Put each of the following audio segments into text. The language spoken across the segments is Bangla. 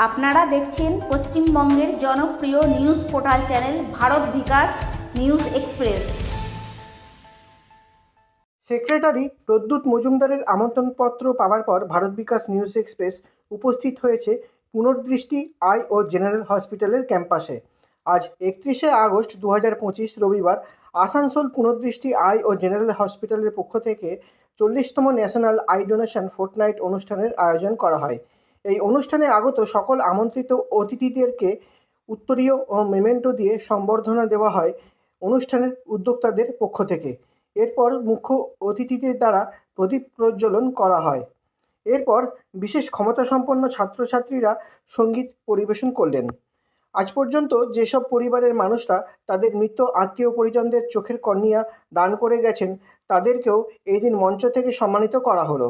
আপনারা দেখছেন পশ্চিমবঙ্গের জনপ্রিয় নিউজ পোর্টাল চ্যানেল ভারত বিকাশ নিউজ এক্সপ্রেস। সেক্রেটারি প্রদ্যুৎ মজুমদারের আমন্ত্রণপত্র পাওয়ার পর ভারত বিকাশ নিউজ এক্সপ্রেস উপস্থিত হয়েছে পুনর্দৃষ্টি আই ও জেনারেল হসপিটালের ক্যাম্পাসে। আজ 31শে আগস্ট 2025 রবিবার আসানসোল পুনর্দৃষ্টি আই ও জেনারেল হসপিটালের পক্ষ থেকে 40তম ন্যাশনাল আই ডোনেশন ফোর্টনাইট অনুষ্ঠানের আয়োজন করা হয়। এই অনুষ্ঠানে আগত সকল আমন্ত্রিত অতিথিদেরকে উত্তরীয় ও মেমেন্টো দিয়ে সম্বর্ধনা দেওয়া হয় অনুষ্ঠানের উদ্যোক্তাদের পক্ষ থেকে। এরপর মুখ্য অতিথিদের দ্বারা প্রদীপ প্রজ্বলন করা হয়। এরপর বিশেষ ক্ষমতাসম্পন্ন ছাত্রছাত্রীরা সঙ্গীত পরিবেশন করলেন। আজ পর্যন্ত যেসব পরিবারের মানুষরা তাদের মৃত আত্মীয় পরিজনদের চোখের কর্নিয়া দান করে গেছেন তাদেরকেও এই দিন মঞ্চ থেকে সম্মানিত করা হলো।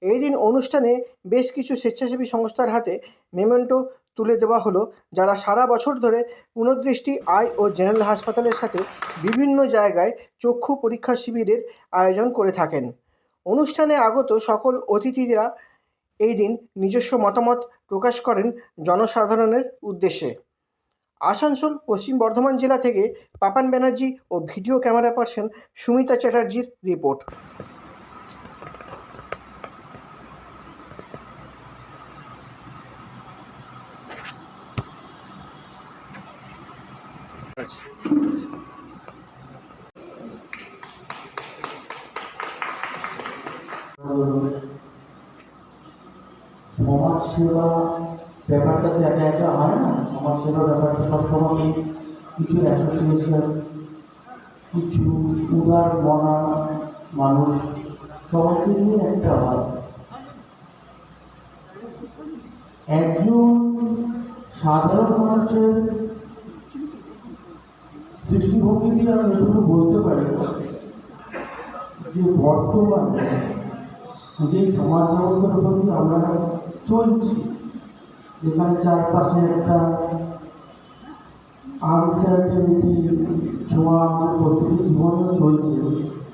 এই দিন অনুষ্ঠানে বেশ কিছু স্বেচ্ছাসেবী সংস্থার হাতে মেমেন্টো তুলে দেওয়া হলো, যারা সারা বছর ধরে পুনর্দৃষ্টি আই ও জেনারেল হাসপাতালের সাথে বিভিন্ন জায়গায় চক্ষু পরীক্ষা শিবিরের আয়োজন করে থাকেন। অনুষ্ঠানে আগত সকল অতিথিরা এই দিন নিজস্ব মতামত প্রকাশ করেন জনসাধারণের উদ্দেশ্যে। আসানসোল পশ্চিম বর্ধমান জেলা থেকে পাপান ব্যানার্জি ও ভিডিও ক্যামেরা পার্সন সুমিতা চ্যাটার্জির রিপোর্ট। সমাজ সেবা ব্যাপারটা তো একা একা হয় না। সমাজ সেবা ব্যাপারটা সবসময় কিছু অ্যাসোসিয়েশন, কিছু উদার মনা মানুষ সবাইকে নিয়ে একটা হয়। একজন সাধারণ মানুষের দৃষ্টিভঙ্গি দিয়ে আমি এটুকু বলতে পারি যে বর্তমানে যে সমাজ ব্যবস্থার উপর দিয়ে আমরা চলছি, যেখানে চারপাশে একটা আনসার্টেনিটি ছোঁয়া আমাদের প্রত্যেকের জীবনেও চলছে,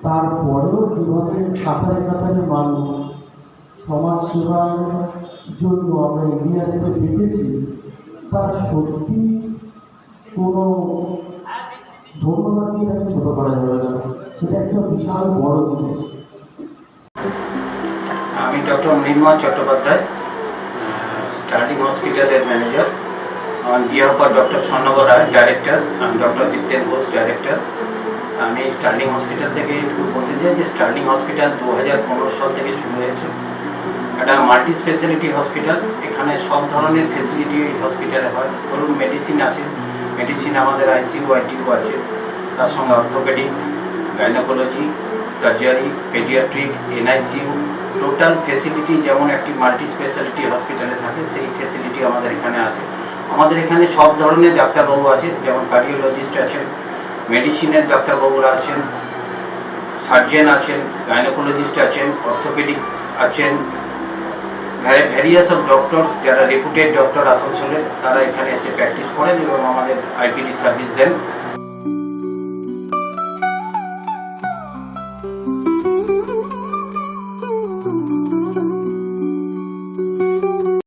তারপরেও যেভাবে কাতারে কাতারে মানুষ সমাজ সেবার জন্য আমরা এগিয়ে আসতে দেখেছি, তা সত্যি কোনো ধন্যবাদ দিয়ে তাকে ছোটো করা যাবে না। সেটা একটা বিশাল বড় জিনিস। আমি ডক্টর মৃন্ময় চট্টোপাধ্যায়, স্টার্লিং হসপিটালের manager. On behalf of doctor Swarnab Roy, director, আমি ডক্টর দীপ্তেন ঘোষ, ডাইরেক্টর। আমি স্টার্লিং হসপিটাল থেকে একটু বলতে চাই যে স্টার্লিং হসপিটাল 2015 সাল থেকে শুরু হয়েছে। একটা মাল্টি স্পেশালিটি হসপিটাল। এখানে সব ধরনের ফেসিলিটি হসপিটালে হয়। ধরুন মেডিসিন আছে, মেডিসিন আমাদের আইসিইউ আইটিইউ আছে, তার সঙ্গে orthopaedic, gynaecology, surgery, paediatric, NICU, total facility যেমন একটি মাল্টি স্পেশালিটি হসপিটালে থাকে সেই ফেসিলিটি আমাদের এখানে আছে। আমাদের এখানে সব ধরনের ডাক্তারবাবু আছে, যেমন কার্ডিওলজিস্ট আছেন, মেডিসিনের ডাক্তারবাবুরা আছেন, সার্জেন আছেন, গাইনোকোলজিস্ট আছেন, অর্থোপেডিক্স আছেন, ভ্যারিয়াস অফ ডক্টর যারা রেপুটেড ডক্টর আসানসোলের, তারা এখানে এসে প্র্যাকটিস করেন এবং আমাদের আইপিডি সার্ভিস দেন।